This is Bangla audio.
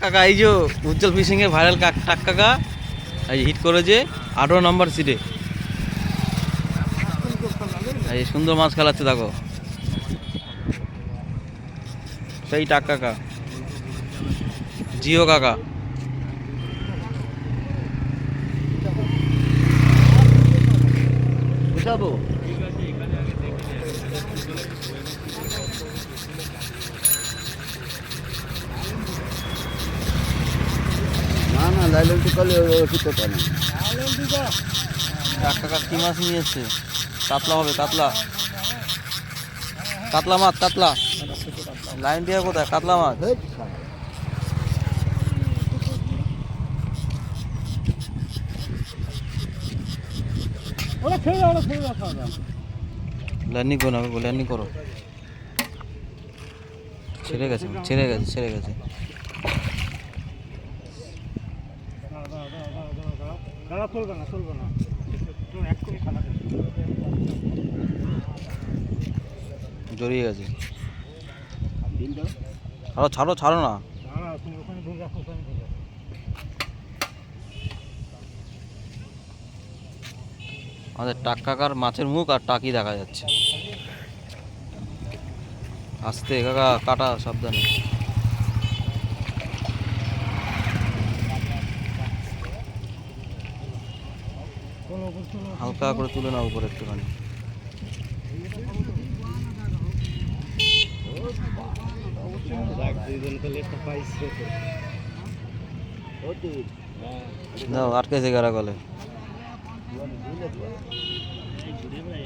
কাকা এই যে উজ্জ্বল ফিশিং এর ভাইরাল টাক কাকা এই হিট করেছে 18 নম্বর সিটে। এই সুন্দর মাছ খেলাচ্ছে দেখো, সেই টাক কাকা জিও কাকা। বুঝাবো না না লাইলেন করলে ওষুধ তো না। টাক কাকা কি মাছ নিয়ে এসছে? কাতলা হবে, কাতলা, কাতলা মাছ, কাতলা। লাইন দিয়ে কোথায় কাতলা মাছ? ল্যান্ডিং করো না, ল্যান্ডিং করো। ছেড়ে গেছে, ছেড়ে গেছে, ছেড়ে গেছে। জড়িয়ে গেছে। আরো ছাড়ো, ছাড়ো না। আমাদের টাক কাকার মাছের মুখ আর টাকি দেখা যাচ্ছে। আস্তে কাকা, কাটা সাবধানে। হালকা করে তুলে নাও উপরে একটুখানি। আটকেছে গারা গলে।